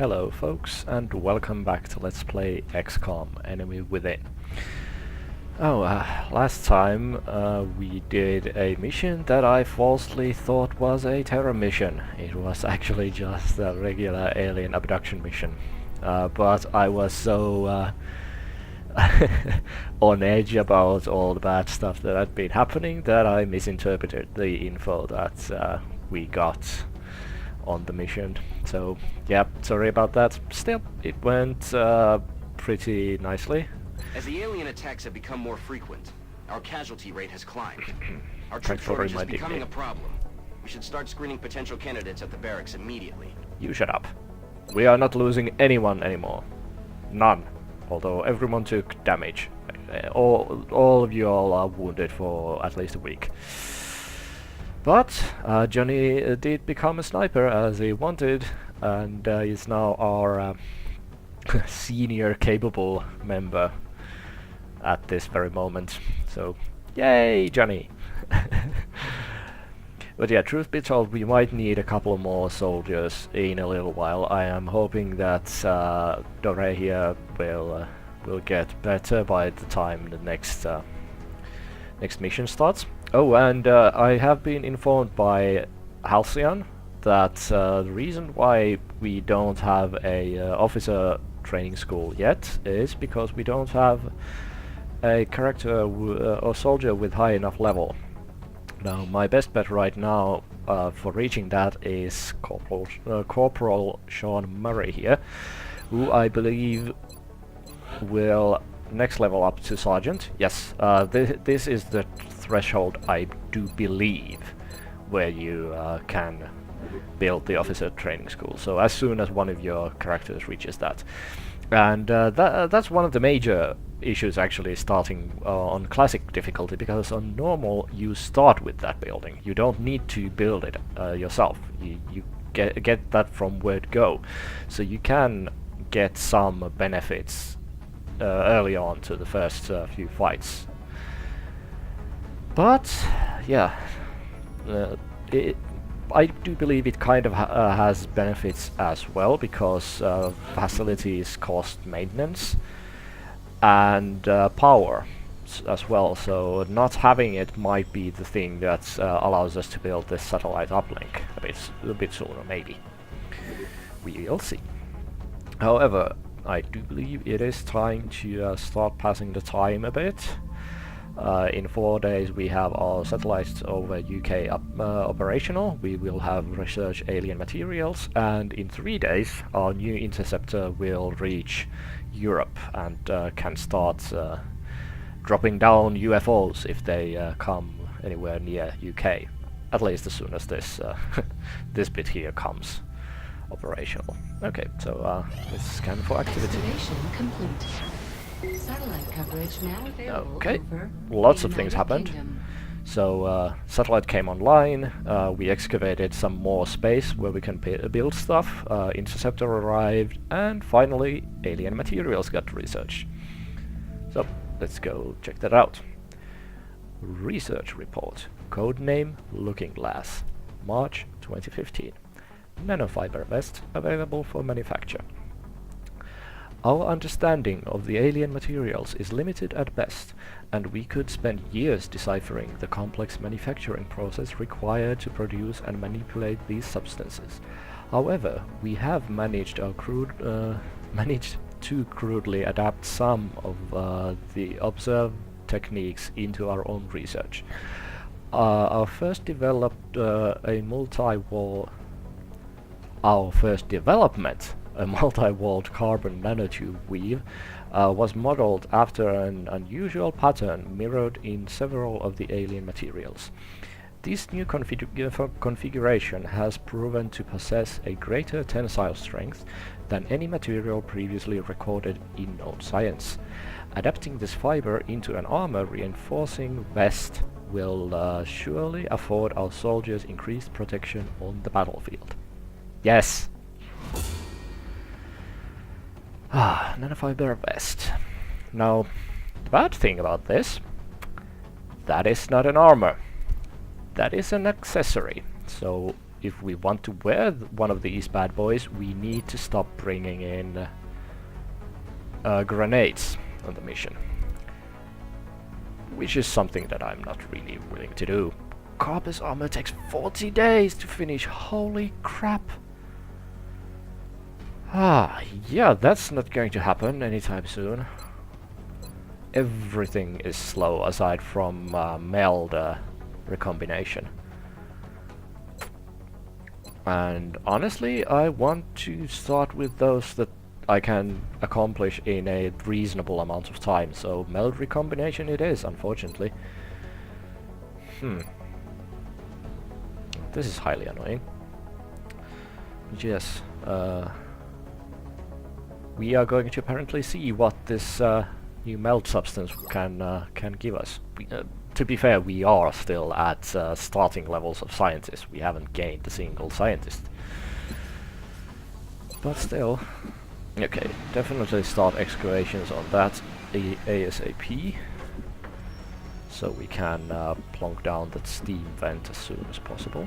Hello folks, and welcome back to Let's Play XCOM Enemy Within. Last time we did a mission that I falsely thought was a terror mission. It was actually just a regular alien abduction mission. But I was so on edge about all the bad stuff that had been happening that I misinterpreted the info that we got on the mission. So yeah, sorry about that. Still, it went pretty nicely. As the alien attacks have become more frequent, our casualty rate has climbed. Our troop Thanks for shortage is reminding becoming me. a problem. We should start screening potential candidates at the barracks immediately. You shut up. We are not losing anyone anymore. None. Although everyone took damage. All of you all are wounded for at least a week. But Johnny did become a sniper as he wanted, and is now our senior capable member at this very moment. So, yay, Johnny! But yeah, truth be told, we might need a couple more soldiers in a little while. I am hoping that Dore here will get better by the time the next mission starts. Oh, and I have been informed by Halcyon that the reason why we don't have a officer training school yet is because we don't have a character or soldier with high enough level. Now, my best bet right now for reaching that is Corporal Sean Murray here, who I believe will next level up to Sergeant. Yes, this is the threshold, I do believe, where you can build the officer training school. So as soon as one of your characters reaches that. And that's one of the major issues actually starting on classic difficulty, because on normal you start with that building. You don't need to build it yourself. You get that from where to go. So you can get some benefits early on to the first few fights. But yeah, I do believe it kind of has benefits as well, because facilities cost maintenance and power as well, so not having it might be the thing that allows us to build this satellite uplink a bit sooner, maybe. We will see. However, I do believe it is time to start passing the time a bit. In 4 days we have our satellites over UK operational. We will have research alien materials, and in 3 days our new interceptor will reach Europe and can start dropping down UFOs if they come anywhere near UK. At least as soon as this this bit here comes operational. Okay, so let's scan for activity. Installation complete. Satellite coverage now available. Okay, over lots the of things United happened. Kingdom. So satellite came online, we excavated some more space where we can build stuff, interceptor arrived, and finally alien materials got researched. So let's go check that out. Research report, codename Looking Glass, March 2015. Nanofiber vest available for manufacture. Our understanding of the alien materials is limited at best, and we could spend years deciphering the complex manufacturing process required to produce and manipulate these substances. However, we have managed to crudely adapt some of the observed techniques into our own research. Our first development, a multi-walled carbon nanotube weave, was modeled after an unusual pattern mirrored in several of the alien materials. This new configuration has proven to possess a greater tensile strength than any material previously recorded in known science. Adapting this fiber into an armor-reinforcing vest will surely afford our soldiers increased protection on the battlefield. Yes! Nanofiber vest. Now, the bad thing about this, that is not an armor. That is an accessory. So if we want to wear one of these bad boys, we need to stop bringing in grenades on the mission. Which is something that I'm not really willing to do. Carpus armor takes 40 days to finish, holy crap! Yeah, that's not going to happen anytime soon. Everything is slow aside from meld recombination. And honestly, I want to start with those that I can accomplish in a reasonable amount of time, so meld recombination it is, unfortunately. This is highly annoying. But yes, we are going to apparently see what this new meld substance can give us. To be fair, we are still at starting levels of scientists. We haven't gained a single scientist. But still. Okay, definitely start excavations on that ASAP. So we can plonk down that steam vent as soon as possible.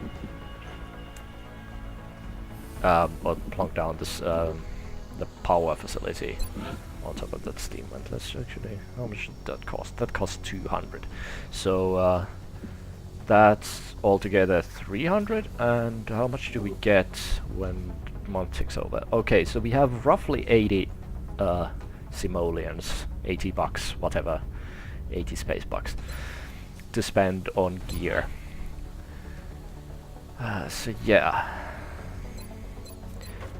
Or plonk down this the power facility on top of that steam vent. Let's actually, how much did that cost? That cost 200. So that's altogether 300. And how much do we get when month ticks over? Okay, so we have roughly 80 simoleons, 80 bucks, whatever, 80 space bucks to spend on gear. So yeah,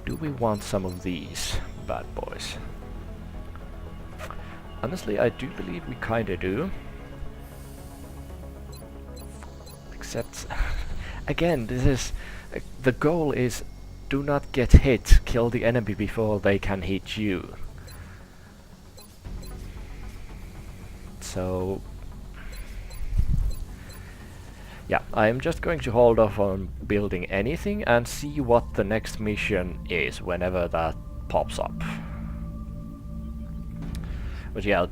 do we want some of these bad boys? Honestly, I do believe we kinda do. Except, again, this is the goal is do not get hit, kill the enemy before they can hit you. So yeah, I am just going to hold off on building anything and see what the next mission is whenever that pops up. But yeah,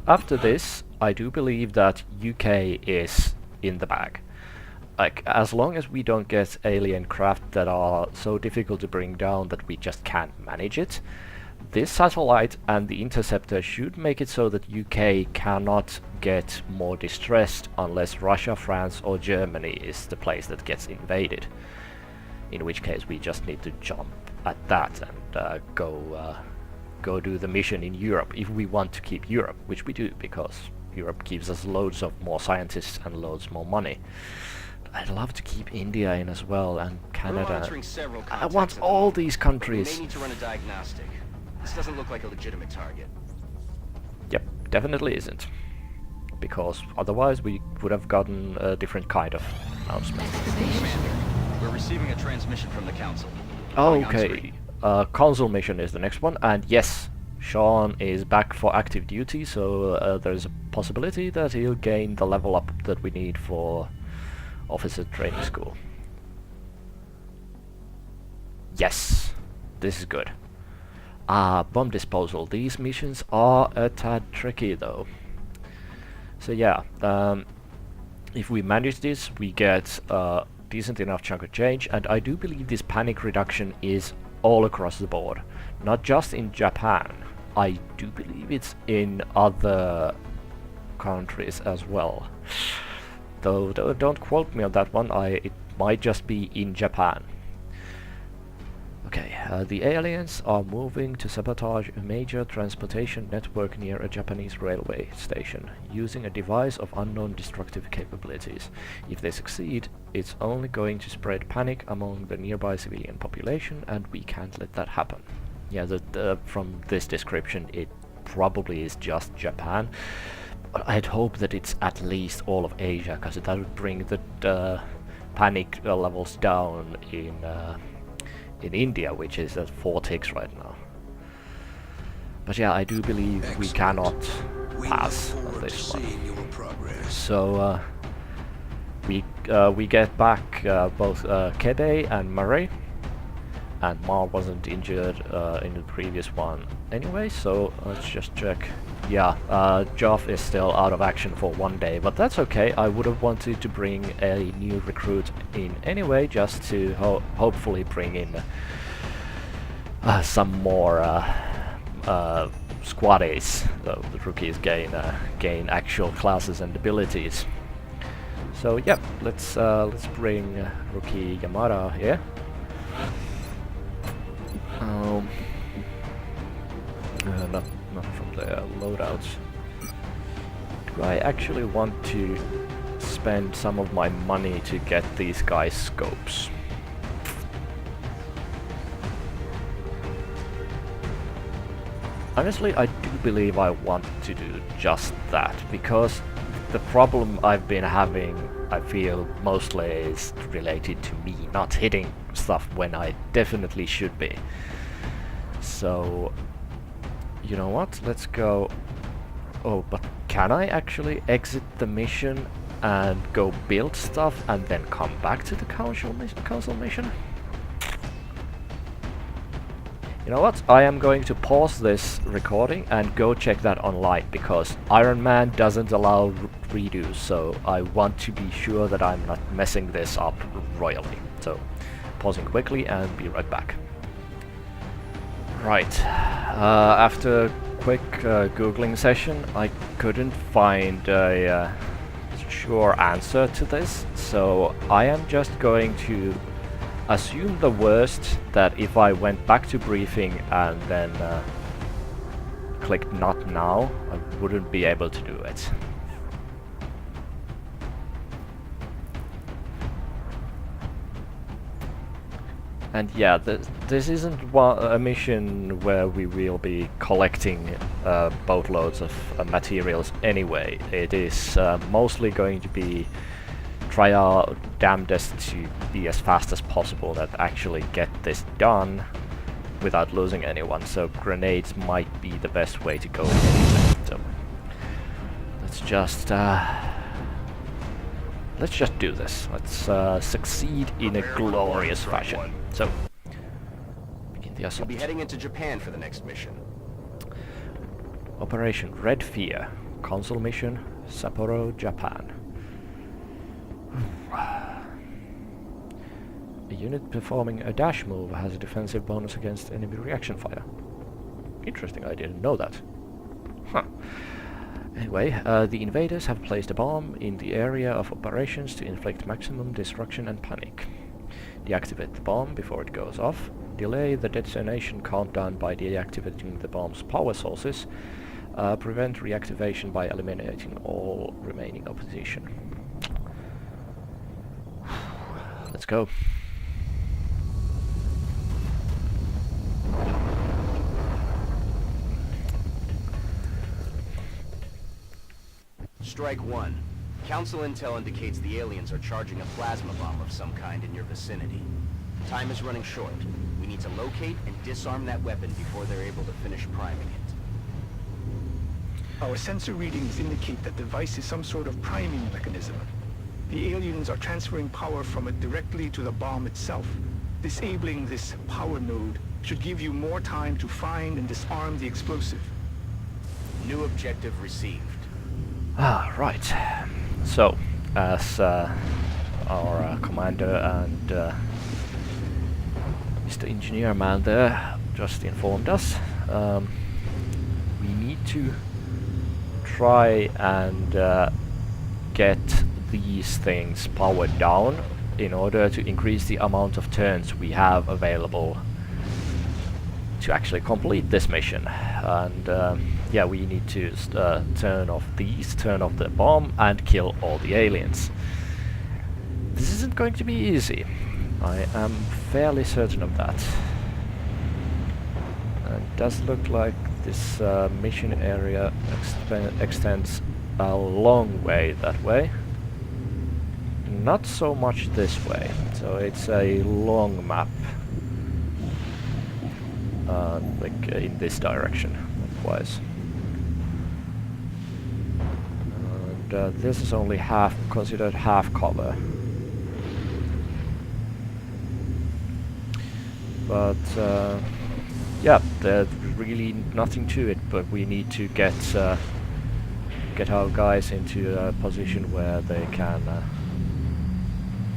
after this, I do believe that UK is in the bag. Like, as long as we don't get alien craft that are so difficult to bring down that we just can't manage it, this satellite and the interceptor should make it so that UK cannot get more distressed unless Russia, France or Germany is the place that gets invaded. In which case we just need to jump at that and go do the mission in Europe if we want to keep Europe, which we do because Europe gives us loads of more scientists and loads more money. I'd love to keep India in as well, and Canada. I want all these countries. We may need to run a diagnostic. This doesn't look like a legitimate target. Yep, definitely isn't. Because otherwise we would have gotten a different kind of announcement. Commander, we're receiving a transmission from the Council. Okay, Council mission is the next one, and yes, Sean is back for active duty, so there's a possibility that he'll gain the level up that we need for officer training school. Yes, this is good. Bomb disposal. These missions are a tad tricky though. So yeah, if we manage this, we get a decent enough chunk of change, and I do believe this panic reduction is all across the board, not just in Japan. I do believe it's in other countries as well. Though don't quote me on that one, it might just be in Japan. Okay, the aliens are moving to sabotage a major transportation network near a Japanese railway station, using a device of unknown destructive capabilities. If they succeed, it's only going to spread panic among the nearby civilian population, and we can't let that happen. Yeah, from this description, it probably is just Japan. I'd hope that it's at least all of Asia, because that would bring the panic levels down in India, which is at 4 ticks right now. But yeah, I do believe we cannot pass on this one. So we get back both Kebe and Murray, and Mar wasn't injured in the previous one anyway, so let's just check. Yeah, Joff is still out of action for 1 day, but that's okay. I would have wanted to bring a new recruit in anyway, just to hopefully bring in some more squaddies, so the rookies gain actual classes and abilities. So yeah, let's bring rookie Yamada here. Not from the loadouts. Do I actually want to spend some of my money to get these guys scopes? Honestly, I do believe I want to do just that, because the problem I've been having, I feel, mostly is related to me not hitting stuff when I definitely should be. So, you know what? Let's go... Oh, but can I actually exit the mission and go build stuff and then come back to the council mission? You know what? I am going to pause this recording and go check that online, because Ironman doesn't allow redos, so I want to be sure that I'm not messing this up royally. So, pausing quickly and be right back. Right, after a quick googling session, I couldn't find a sure answer to this, so I am just going to assume the worst, that if I went back to briefing and then clicked not now, I wouldn't be able to do it. And yeah, this isn't a mission where we will be collecting boatloads of materials anyway. It is mostly going to be try our damnedest to be as fast as possible that actually get this done without losing anyone. So grenades might be the best way to go. So let's just do this. Let's succeed in a glorious fashion. So, begin the assault. We'll be heading into Japan for the next mission. Operation Red Fear. Console mission, Sapporo, Japan. A unit performing a dash move has a defensive bonus against enemy reaction fire. Interesting, I didn't know that. Huh. Anyway, the invaders have placed a bomb in the area of operations to inflict maximum destruction and panic. Deactivate the bomb before it goes off. Delay the detonation countdown by deactivating the bomb's power sources. Prevent reactivation by eliminating all remaining opposition. Let's go. Strike one. Council intel indicates the aliens are charging a plasma bomb of some kind in your vicinity. Time is running short. We need to locate and disarm that weapon before they're able to finish priming it. Our sensor readings indicate that the device is some sort of priming mechanism. The aliens are transferring power from it directly to the bomb itself. Disabling this power node should give you more time to find and disarm the explosive. New objective received. Ah, right. So, as our commander and Mr. Engineer Man there just informed us, we need to try and get these things powered down in order to increase the amount of turns we have available to actually complete this mission. And yeah, we need to turn off these, turn off the bomb, and kill all the aliens. This isn't going to be easy. I am fairly certain of that. And it does look like this mission area extends a long way that way. Not so much this way. So it's a long map. Like in this direction, likewise. And this is only considered half cover. But yeah, there's really nothing to it. But we need to get our guys into a position where they can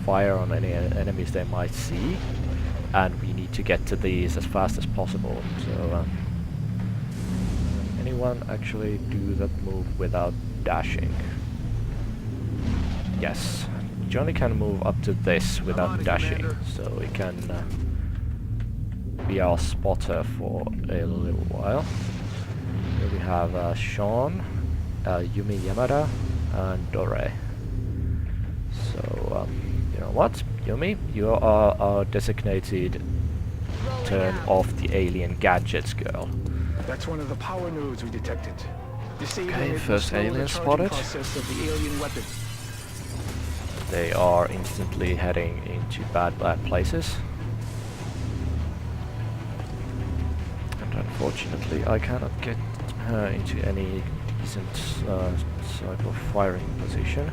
fire on any enemies they might see, and we need to get to these as fast as possible. So anyone actually do that move without dashing? Yes, Johnny can move up to this without dashing, so he can be our spotter for a little while. Here we have Sean, Yumi Yamada, and Dore. So, you know what, Yumi, you are our designated turn off the alien gadgets girl. That's one of the power nodes we detected. Disabling Okay, it will first slow the alien charging spotted. process of the alien weapon. They are instantly heading into bad places. And unfortunately I cannot get her into any decent sort of firing position.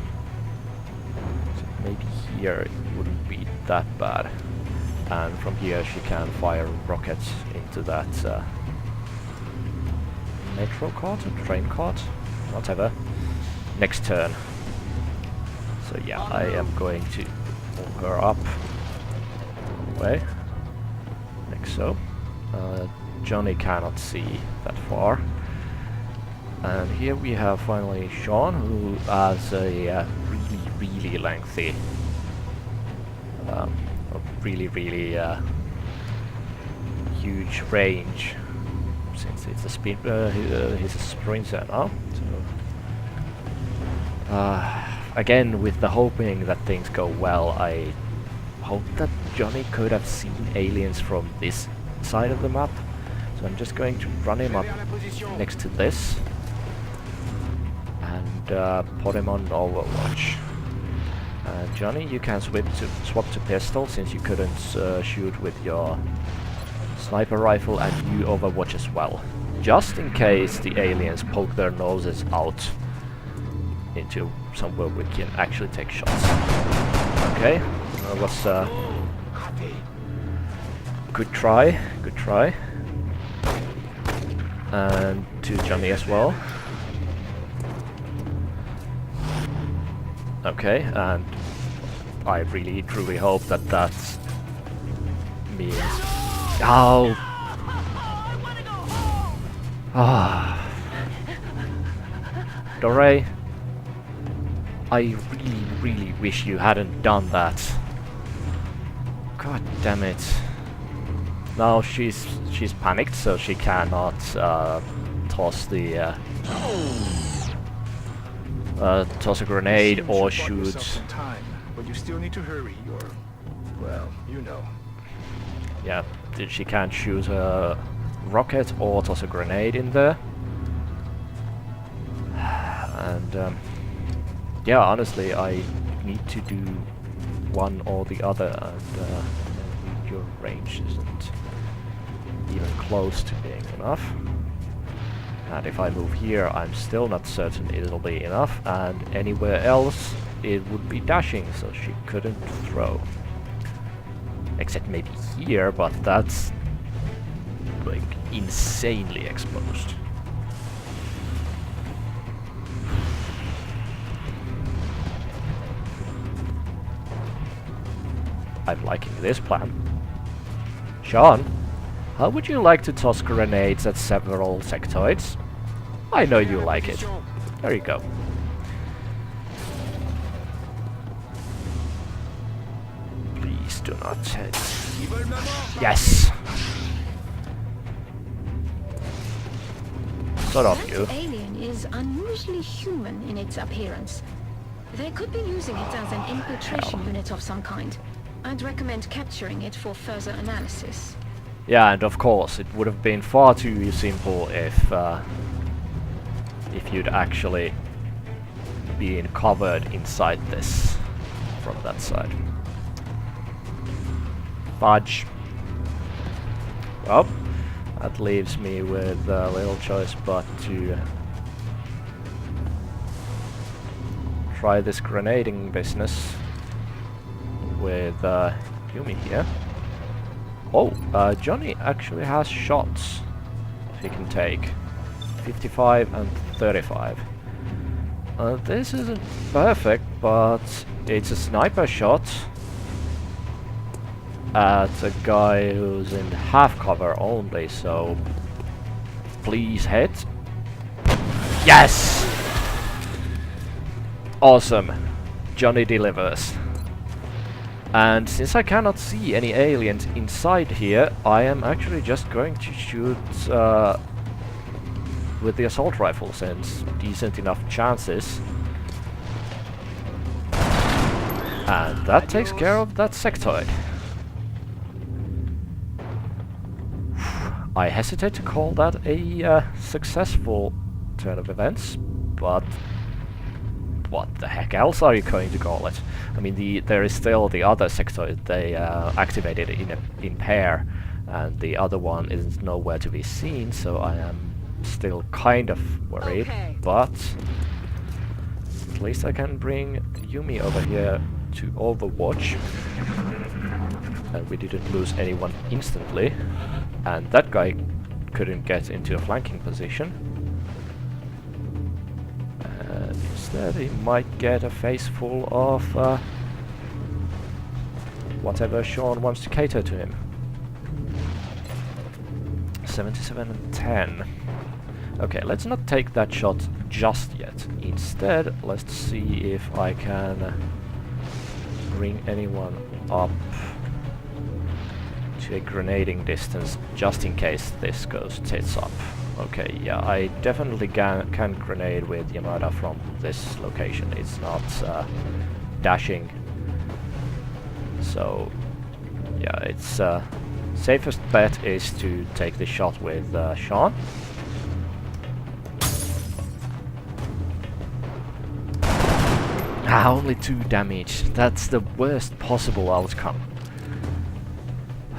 So maybe here it wouldn't be that bad. And from here she can fire rockets into that metro cart or train cart, whatever, next turn. So yeah, I am going to move her up way, like so. Johnny cannot see that far. And here we have finally Sean, who has a really lengthy, really huge range, since it's a speed. He's a sprinter now. So again, with the hoping that things go well, I hope that Johnny could have seen aliens from this side of the map. So I'm just going to run him up next to this and put him on Overwatch. Johnny, you can swap to pistol, since you couldn't shoot with your sniper rifle, and you Overwatch as well, just in case the aliens poke their noses out into somewhere we can actually take shots. Okay, that was good try. And to Johnny as well. Okay, and I really truly hope that that means... Oh! Ah. Dore, I really wish you hadn't done that. God damn it. Now she's panicked, so she cannot toss the toss a grenade or shoot. Some time, but you still need to hurry. Well, you know. Yeah, she can't shoot a rocket or toss a grenade in there. And yeah, honestly, I need to do one or the other, and your range isn't even close to being enough. And if I move here, I'm still not certain it'll be enough, and anywhere else it would be dashing, so she couldn't throw. Except maybe here, but that's like insanely exposed. I'm liking this plan. Sean, how would you like to toss grenades at several sectoids? I know you like it. There you go. Please do not hit. Yes! Sort of you. That alien is unusually human in its appearance. They could be using it as an infiltration unit of some kind. I'd recommend capturing it for further analysis. Yeah, and of course, it would have been far too simple if you'd actually been covered inside this from that side. Fudge. Well, that leaves me with little choice but to try this grenading business with Yumi here. Oh, Johnny actually has shots he can take. 55 and 35. This isn't perfect, but it's a sniper shot at a guy who's in half cover only, so please hit. Yes! Awesome. Johnny delivers. And since I cannot see any aliens inside here, I am actually just going to shoot with the assault rifle, since decent enough chances. And that takes care of that sectoid. I hesitate to call that a successful turn of events, but what the heck else are you going to call it? I mean, there is still the other sectoid. They activated in pair, and the other one is nowhere to be seen, so I am still kind of worried, but at least I can bring Yumi over here to overwatch, and we didn't lose anyone instantly, and that guy couldn't get into a flanking position, and instead he might get a face full of whatever Sean wants to cater to him. 77 and 10. Okay, let's not take that shot just yet. Instead, let's see if I can bring anyone up to a grenading distance, just in case this goes tits up. Okay, yeah, I definitely can grenade with Yamada from this location. It's not dashing. So, yeah, it's safest bet is to take the shot with Sean. Ah, only 2 damage. That's the worst possible outcome.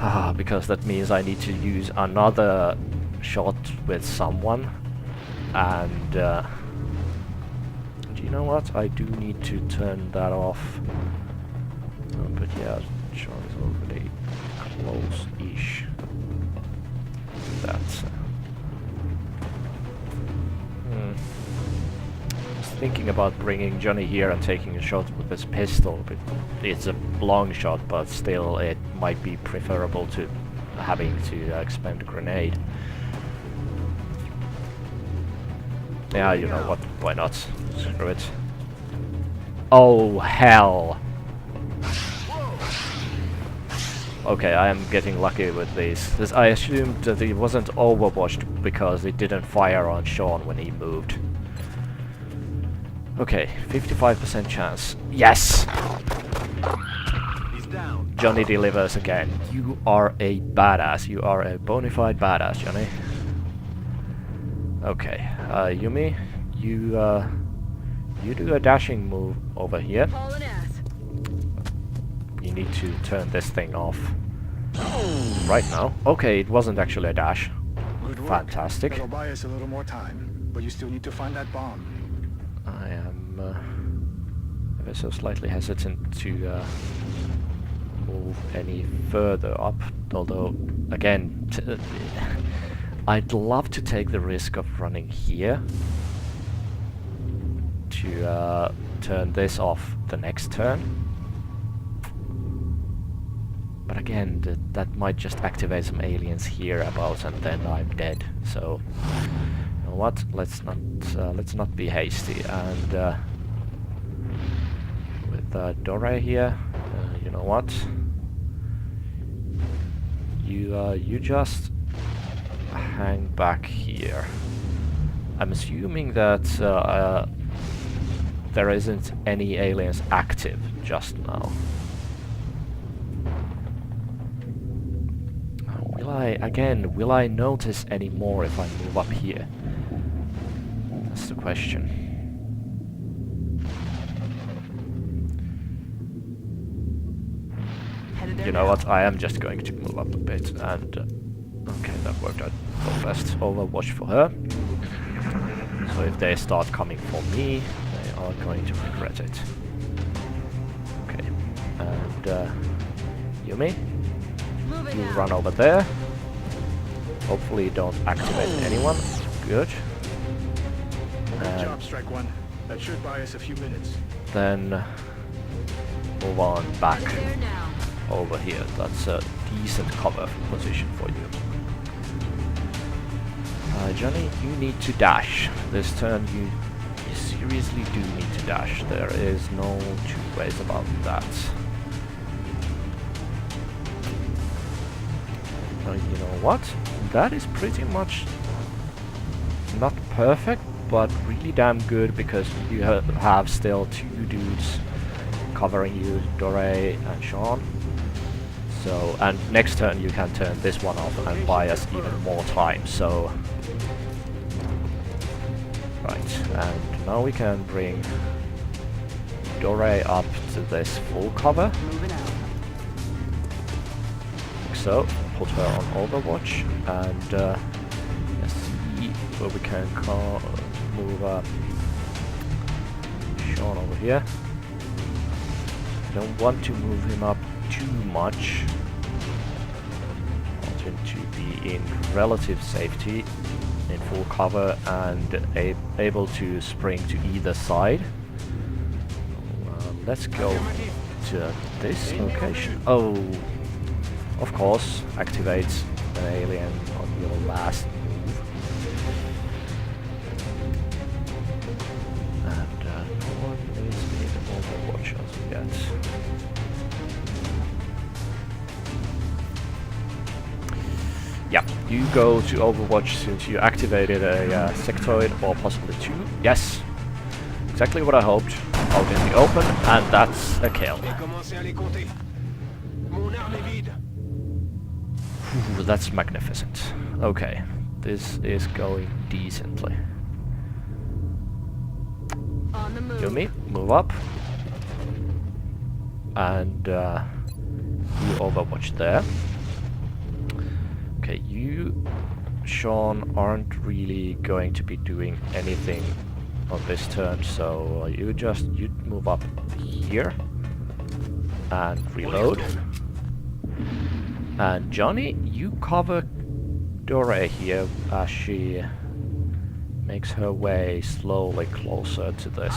Ah, because that means I need to use another shot with someone. And do you know what? I do need to turn that off. But yeah, Sean is already close-ish. That's thinking about bringing Johnny here and taking a shot with his pistol, but it's a long shot, but still it might be preferable to having to expend a grenade. Yeah, you know what, why not? Screw it. Oh, hell! Okay, I am getting lucky with these. I assumed that it wasn't overwatched because it didn't fire on Sean when he moved. Okay, 55% chance. Yes! He's down. Johnny delivers again. You are a badass. You are a bona fide badass, Johnny. Okay, Yumi, you do a dashing move over here. You need to turn this thing off right now. Okay, it wasn't actually a dash. Good work. Fantastic. That'll buy us a little more time, but you still need to find that bomb. I am ever so slightly hesitant to move any further up, although, again, I'd love to take the risk of running here to turn this off the next turn. But again, that might just activate some aliens here about, and then I'm dead. So, you know what? Let's not be hasty. And with Dore here, you know what? You just hang back here. I'm assuming that there isn't any aliens active just now. Will I notice any more if I move up here? That's the question. You know what, I am just going to move up a bit, and okay, that worked out for best. Overwatch for her. So if they start coming for me, they are going to regret it. Okay, and Yumi, You run over there. Hopefully don't activate anyone. Good. Good And job, Strike One. That should buy us a few minutes. then move on back There now. over here. That's a decent cover position for you. Johnny, you need to dash. This turn you seriously do need to dash. There is no two ways about that. You know what? That is pretty much not perfect, but really damn good, because you have still two dudes covering you, Dore and Sean. So, and next turn you can turn this one off and buy us even more time, so... Right, and now we can bring Dore up to this full cover. Like so, put her on Overwatch, and let's see where we can move Sean over here. Don't want to move him up too much. I want him to be in relative safety, in full cover, and able to spring to either side. Let's go to this location. Oh, of course, activate an alien on your last move. And no one is in Overwatch as of yet. Yeah, you go to Overwatch since you activated a sectoid, or possibly two. Yes, exactly what I hoped. Out in the open, and that's a kill. Ooh, that's magnificent. Okay, this is going decently. On the move. Yumi, move up. And you Overwatch there. Okay, you, Sean, aren't really going to be doing anything on this turn, so you move up here and reload. And Johnny, you cover Dore here as she makes her way slowly closer to this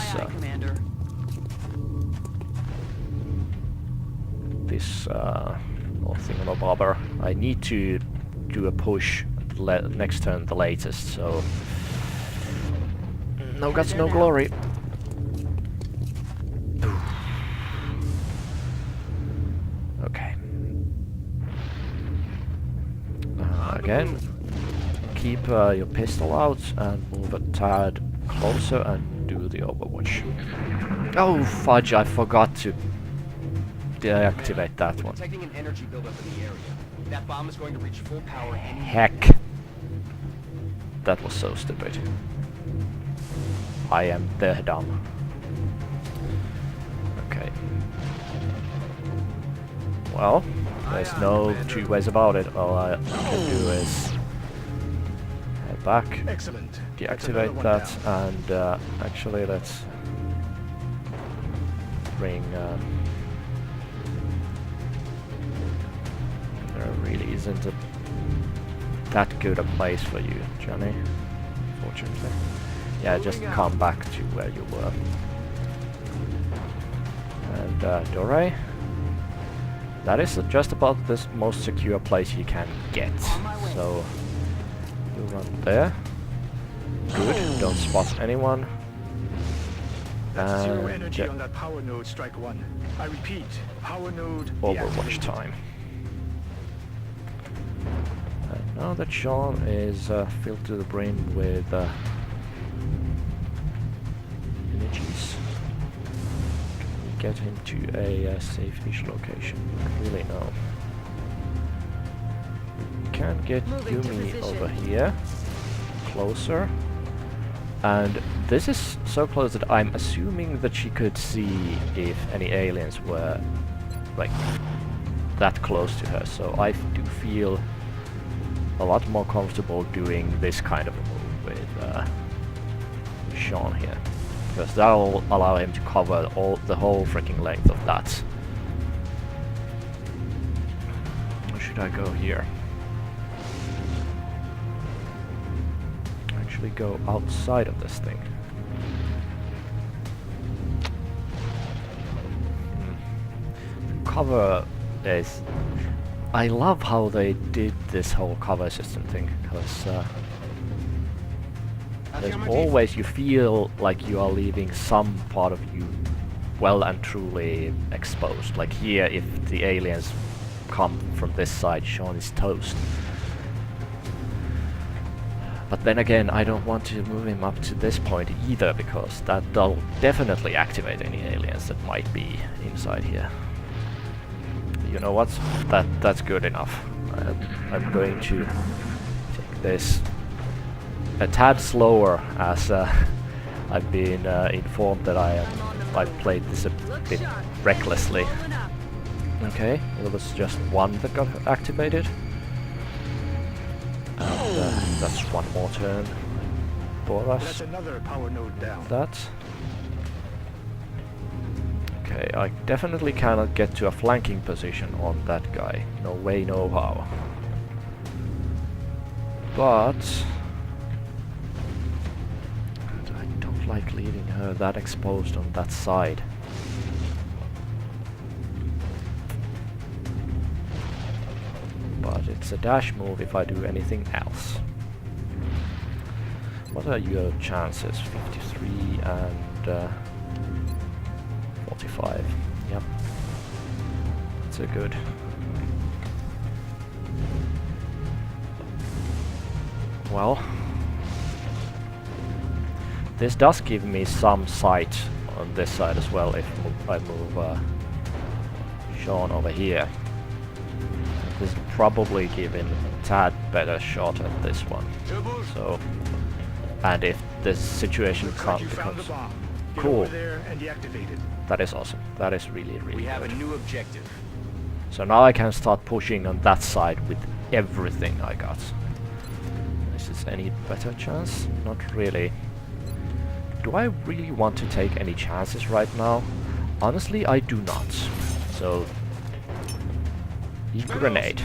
this little thingamabobber. I need to do a push next turn the latest, so no guts, no glory. Okay. Again, keep your pistol out and move a tad closer and do the Overwatch. Oh fudge, I forgot to deactivate that one. Detecting an energy buildup in the area. That bomb is going to reach full power any Heck. That was so stupid. I am the dumb. Okay. Well, there's no two ways about it. All I can do is head back, Excellent. deactivate that, and actually let's bring... there really isn't that good a place for you, Johnny, fortunately. Yeah, just come back to where you were. And Dore, that is just about the most secure place you can get. So you run there. Good, don't spot anyone. That's zero energy And on that power node, Strike One. I repeat, power node Overwatch deactivated. time. And now that Sean is filled to the brim with energies, can we get him to a safe-ish location? Really no. We can get Moving to Yumi position. over here, closer. And this is so close that I'm assuming that she could see if any aliens were like that close to her. So I do feel a lot more comfortable doing this kind of a move with Sean here, because that'll allow him to cover the whole freaking length of that. I should should I go here? Actually go outside of this thing. The cover is... I love how they did this whole cover system thing, because there's always, you feel like you are leaving some part of you well and truly exposed. Like here, if the aliens come from this side, Sean is toast. But then again, I don't want to move him up to this point either, because that'll definitely activate any aliens that might be inside here. You know what? That's good enough. I'm going to take this a tad slower, as I've been informed that I played this a bit recklessly. Okay, it was just one that got activated. And that's one more turn for us. That's another power node down. That. Okay, I definitely cannot get to a flanking position on that guy. No way, no how. But I don't like leaving her that exposed on that side. But it's a dash move if I do anything else. What are your chances? 53 and 45. Yep. That's a good. Well, this does give me some sight on this side as well if I move Sean over here. This will probably give him a tad better shot at this one. So, and if this situation becomes cool, that is awesome. That is really, really We have good. a new objective. So now I can start pushing on that side with everything I got. Is this any better chance? Not really. Do I really want to take any chances right now? Honestly, I do not. So, grenade.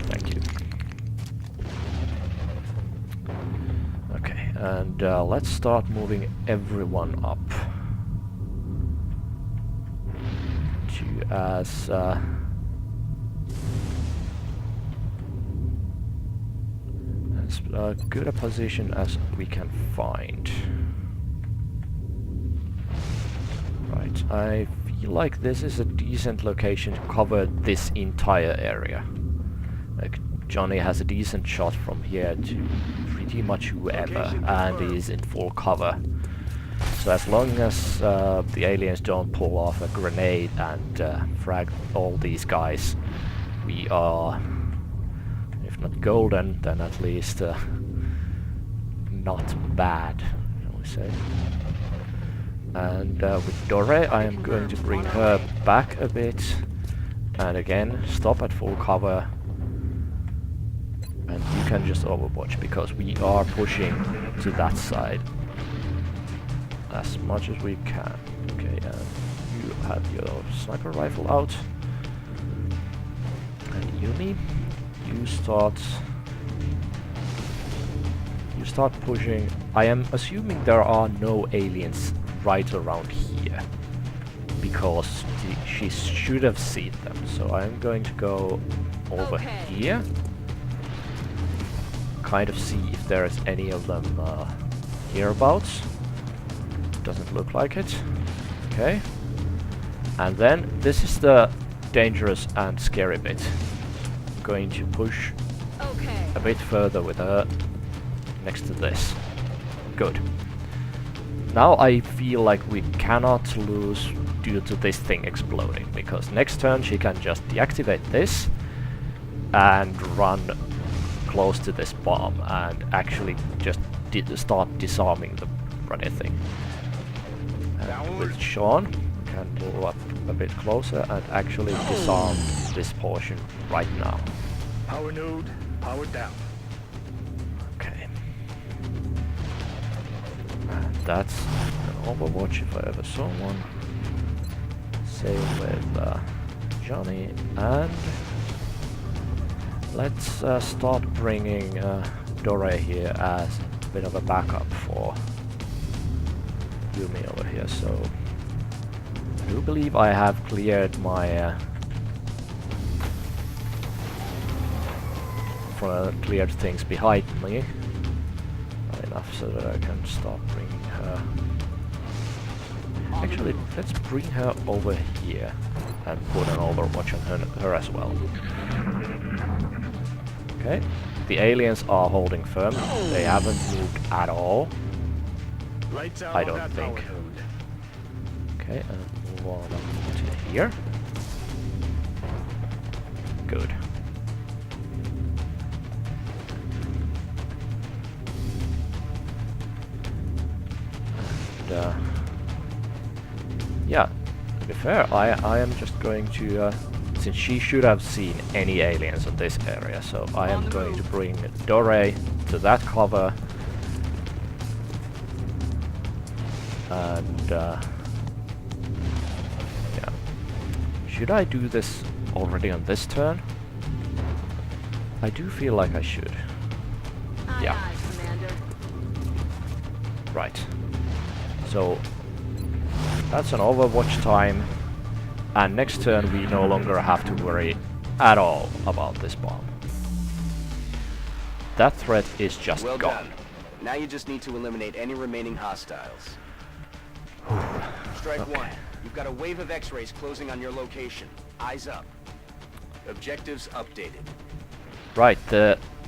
Thank you. Okay, and let's start moving everyone up to as good a position as we can find. Right, I feel like this is a decent location to cover this entire area. Like, Johnny has a decent shot from here to pretty much whoever, and is in full cover. So as long as the aliens don't pull off a grenade and frag all these guys, we are, if not golden, then at least not bad, shall we say. And with Dore, I am going to bring her back a bit, and again, stop at full cover, and you can just overwatch, because we are pushing to that side as much as we can. Okay, and you have your sniper rifle out, and Yumi, you start pushing. I am assuming there are no aliens right around here, because she should have seen them. So I'm going to go over here, kind of see if there's any of them hereabouts. Doesn't look like it. Okay, and then this is the dangerous and scary bit. I'm going to push a bit further with her next to this. Good. Now I feel like we cannot lose due to this thing exploding, because next turn she can just deactivate this and run close to this bomb and actually just start disarming the bloody thing. And with Sean, we can move up a bit closer and actually disarm this portion right now. Power node, powered down. Okay. And that's an Overwatch if I ever saw one. Same with Johnny, and let's start bringing Dore here as a bit of a backup for Yumi over here. So I do believe I have cleared my cleared things behind me enough so that I can start bringing her. Actually, let's bring her over here and put an overwatch on her as well. Okay, the aliens are holding firm. They haven't moved at all. I don't think. Okay, and move on up to here. Good. And, yeah, to be fair, I am just going to, since she should have seen any aliens in this area, so I am going to bring Dore to that cover. And, yeah. Should I do this already on this turn? I do feel like I should. Yeah. Right. So that's an overwatch time, and next turn we no longer have to worry at all about this bomb. That threat is just Well gone. done. Now you just need to eliminate any remaining hostiles. Strike one. You've got a wave of X-rays closing on your location. Eyes up. Objectives updated. Right,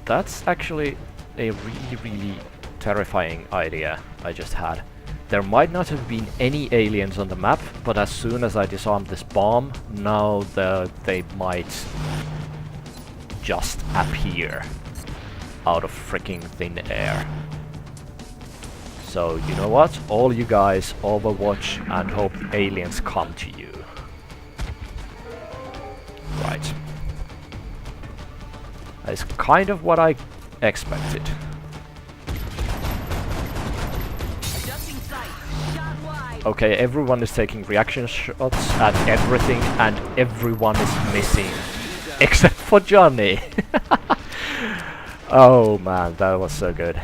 that's actually a really terrifying idea I just had. There might not have been any aliens on the map, but as soon as I disarmed this bomb, now they might just appear out of freaking thin air. So, you know what? All you guys overwatch and hope the aliens come to you. Right. That's kind of what I expected. Okay, everyone is taking reaction shots at everything, and everyone is missing. Except for Johnny! Oh man, that was so good.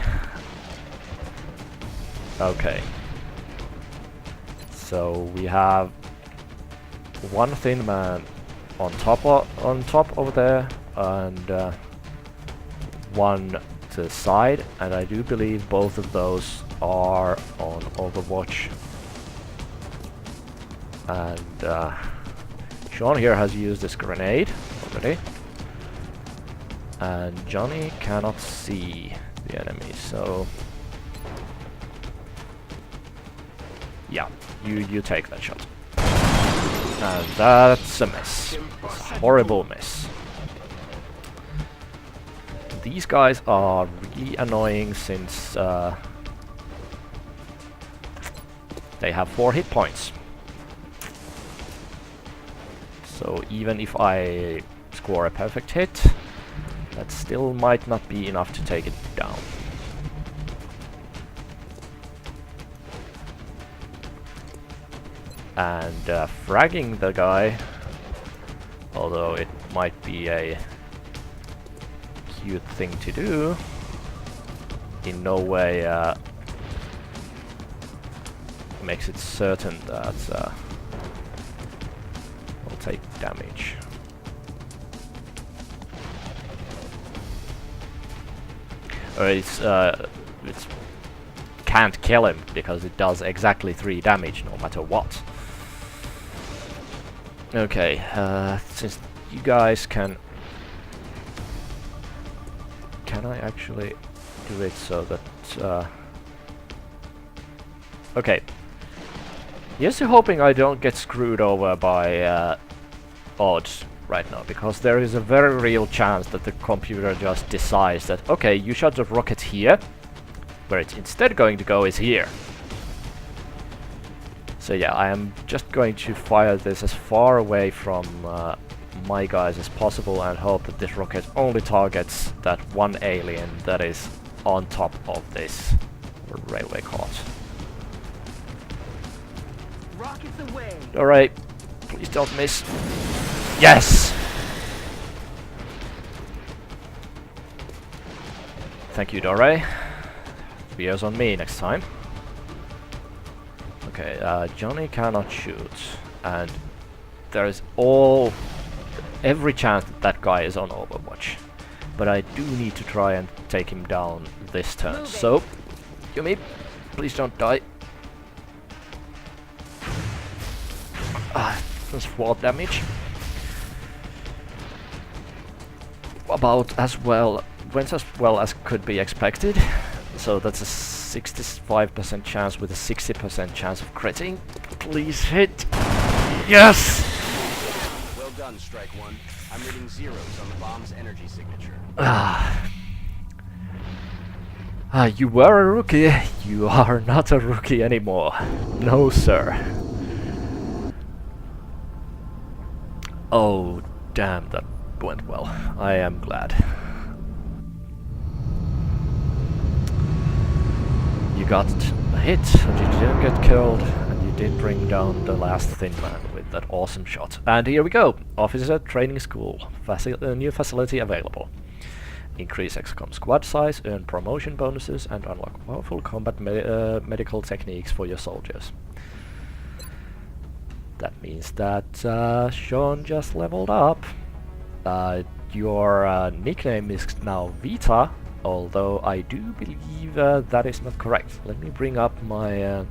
Okay. So we have one thin man on top over there, and one to the side, and I do believe both of those are on Overwatch. And Sean here has used this grenade already, and Johnny cannot see the enemy, so yeah, you take that shot. And that's a miss. It's a horrible miss. These guys are really annoying since they have 4 hit points. So even if I score a perfect hit, that still might not be enough to take it down. And fragging the guy, although it might be a cute thing to do, in no way makes it certain that we'll take damage. Or it's can't kill him because it does exactly 3 damage no matter what. Okay, since you guys can I actually do it so that okay. Yes, hoping I don't get screwed over by odds right now, because there is a very real chance that the computer just decides that, okay, you shot the rocket here, where it's instead going to go is here. So yeah, I am just going to fire this as far away from my guys as possible and hope that this rocket only targets that one alien that is on top of this railway cart. Rockets away. Alright, please don't miss. Yes! Thank you, Dore. 3 years on me next time. Okay, Johnny cannot shoot, and there is every chance that that guy is on Overwatch. But I do need to try and take him down this turn. So, Yumi, please don't die. That's thwart damage. Went as well as could be expected. So that's a 65% chance with a 60% chance of critting. Please hit. Yes! Well done, Strike One. I'm reading zeros on the bomb's energy signature. You were a rookie. You are not a rookie anymore. No, sir. Oh, damn, that went well. I am glad. You got a hit, and you didn't get killed, and you did bring down the last thin man with that awesome shot. And here we go! Officer Training School. New facility available. Increase XCOM squad size, earn promotion bonuses, and unlock powerful combat medical techniques for your soldiers. That means that Sean just leveled up. Your nickname is now Vita, although I do believe that is not correct. Let me bring up my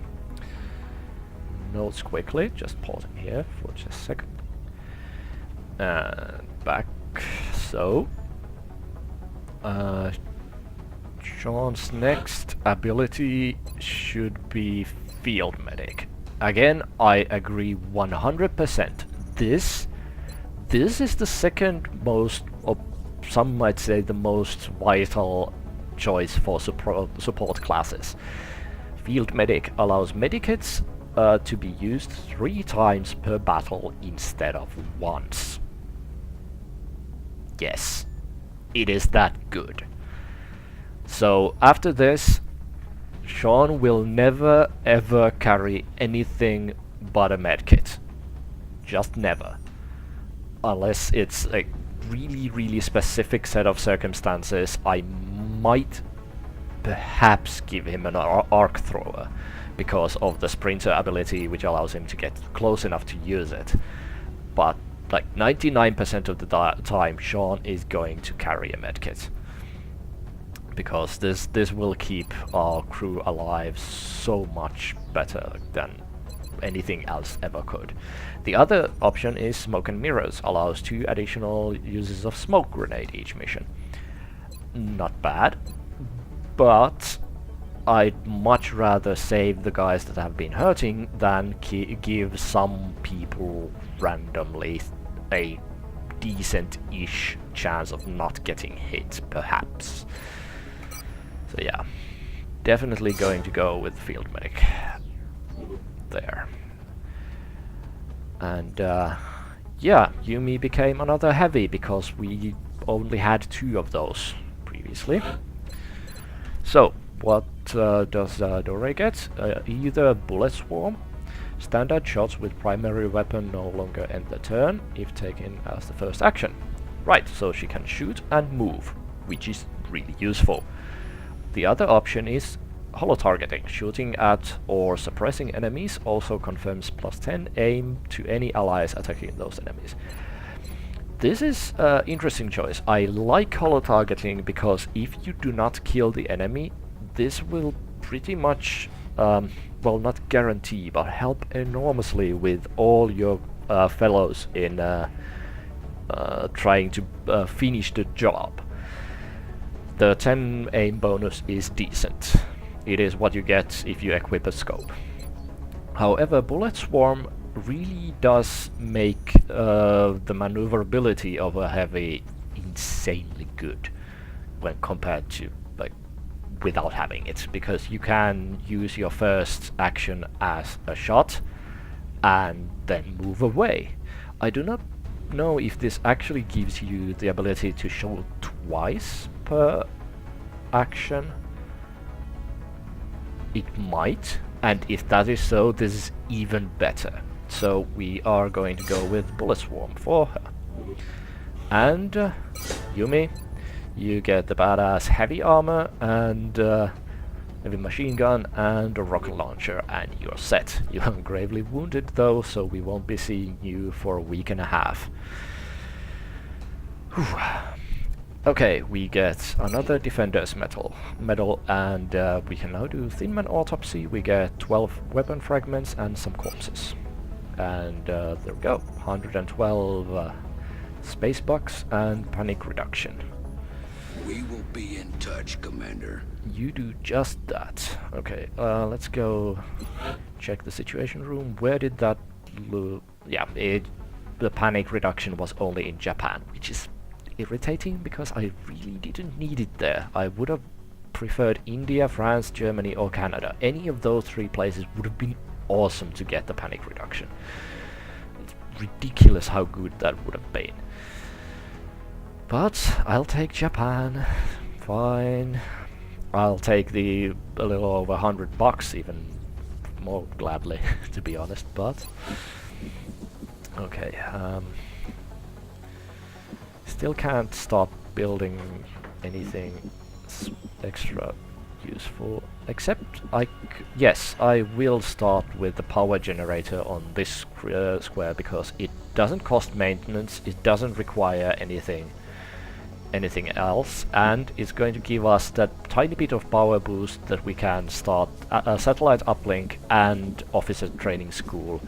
notes quickly, just pausing here for just a second. And back. So, Sean's next ability should be Field Medic. Again, I agree 100%. This is the second most, or some might say the most vital choice for support classes. Field Medic allows medikits to be used 3 times per battle instead of once. Yes, it is that good. So after this, Sean will never ever carry anything but a medkit. Just never. Unless it's a really specific set of circumstances, I might perhaps give him an arc thrower because of the sprinter ability, which allows him to get close enough to use it. But like 99% of the time, Sean is going to carry a medkit, because this will keep our crew alive so much better than anything else ever could. The other option is Smoke and Mirrors, allows 2 additional uses of smoke grenade each mission. Not bad, but I'd much rather save the guys that have been hurting than give some people randomly a decent-ish chance of not getting hit, perhaps. So yeah, definitely going to go with Field Medic there. And yeah, Yumi became another heavy because we only had 2 of those previously. So, what does Dore get? Either Bullet Swarm. Standard shots with primary weapon no longer end the turn if taken as the first action. Right, so she can shoot and move, which is really useful. The other option is holo-targeting. Shooting at or suppressing enemies also confirms +10 aim to any allies attacking those enemies. This is an interesting choice. I like holo-targeting because if you do not kill the enemy, this will pretty much, well, not guarantee, but help enormously with all your fellows in trying to finish the job. The 10 aim bonus is decent. It is what you get if you equip a scope. However, Bullet Swarm really does make the maneuverability of a heavy insanely good when compared to like without having it, because you can use your first action as a shot and then move away. I do not know if this actually gives you the ability to shoot twice per action. It might, and if that is so, this is even better. So we are going to go with Bullet Swarm for her. And Yumi, you get the badass heavy armor and heavy machine gun and a rocket launcher, and you're set. You are gravely wounded though, so we won't be seeing you for a week and a half. Whew. Okay, we get another Defender's medal, and we can now do Thin Man Autopsy. We get 12 weapon fragments and some corpses. And there we go, 112 space bucks and panic reduction. We will be in touch, Commander. You do just that. Okay, let's go check the situation room. Where did that yeah, the panic reduction was only in Japan, which is irritating because I really didn't need it there. I would have preferred India, France, Germany or Canada. Any of those 3 places would have been awesome to get the panic reduction. It's ridiculous how good that would have been. But I'll take Japan. Fine. I'll take a little over $100 even more gladly, to be honest, but okay. Still can't start building anything extra useful, except yes, I will start with the power generator on this square because it doesn't cost maintenance, it doesn't require anything else, and it's going to give us that tiny bit of power boost that we can start a satellite uplink and officer training school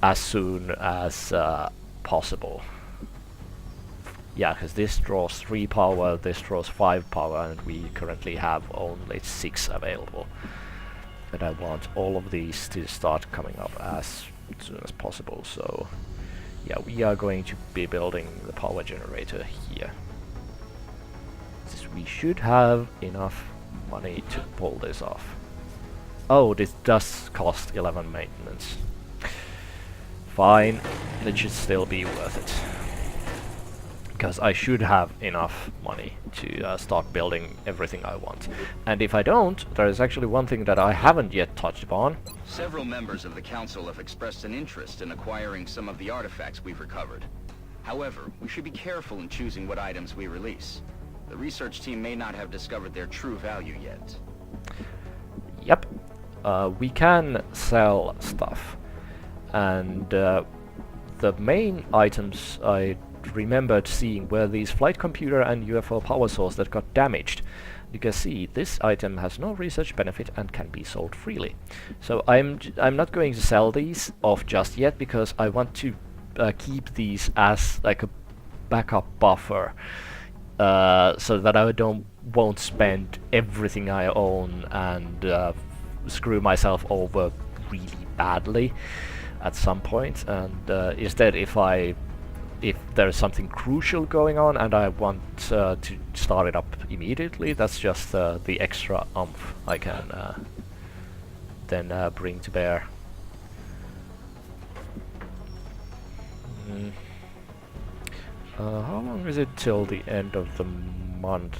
as soon as possible. Yeah, because this draws 3 power, this draws 5 power, and we currently have only 6 available. And I want all of these to start coming up as soon as possible, so yeah, we are going to be building the power generator here. We should have enough money to pull this off. Oh, this does cost 11 maintenance. Fine, it should still be worth it. Because I should have enough money to start building everything I want. And if I don't, there is actually one thing that I haven't yet touched upon. Several members of the Council have expressed an interest in acquiring some of the artifacts we've recovered. However, we should be careful in choosing what items we release. The research team may not have discovered their true value yet. Yep. We can sell stuff. And the main items I remembered seeing were these flight computer and UFO power source that got damaged. You can see this item has no research benefit and can be sold freely. So I'm not going to sell these off just yet because I want to keep these as like a backup buffer. So that I won't spend everything I own and screw myself over really badly at some point. And instead, if there's something crucial going on and I want to start it up immediately, that's just the extra oomph I can then bring to bear. How long is it till the end of the month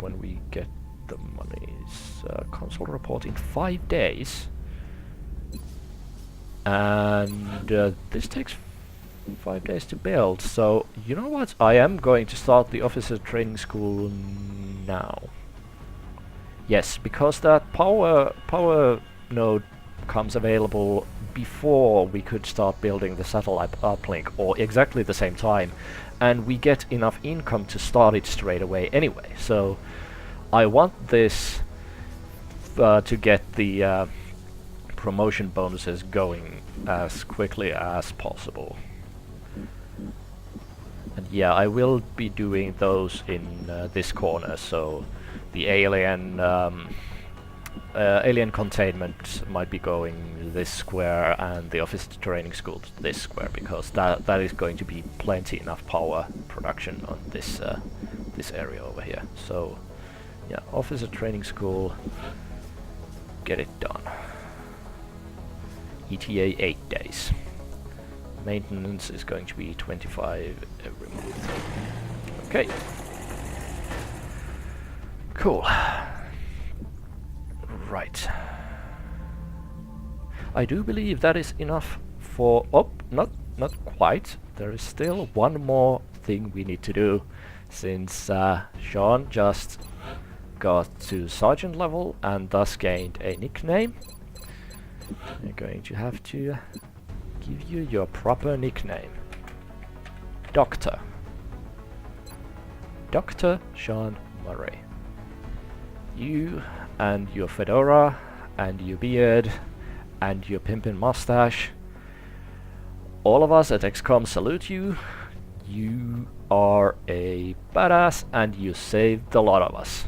when we get the monies? Console report in 5 days. And this takes 5 days to build, so you know what? I am going to start the officer training school now. Yes, because that power node comes available before we could start building the satellite uplink, or exactly the same time, and we get enough income to start it straight away anyway. So I want this to get the promotion bonuses going as quickly as possible. And yeah, I will be doing those in this corner, so the alien containment might be going this square and the office training school this square, because that is going to be plenty enough power production on this this area over here. So yeah, officer training school, get it done. ETA 8 days. Maintenance is going to be 25 every month. Okay. Cool. Right. I do believe that is enough for... Oh, not quite. there is still one more thing we need to do, since Sean just got to sergeant level and thus gained a nickname. I'm going to have to give you your proper nickname. Doctor. Dr. Sean Murray. You and your fedora and your beard and your pimpin' mustache, all of us at XCOM salute you. You are a badass and you saved a lot of us.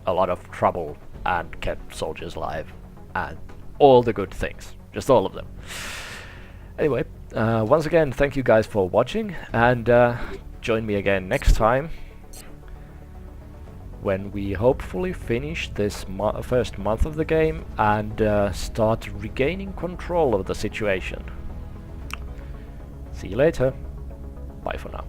A lot of trouble and kept soldiers alive and all the good things. Just all of them. Anyway, once again, thank you guys for watching, and join me again next time when we hopefully finish this first month of the game and start regaining control of the situation. See you later. Bye for now.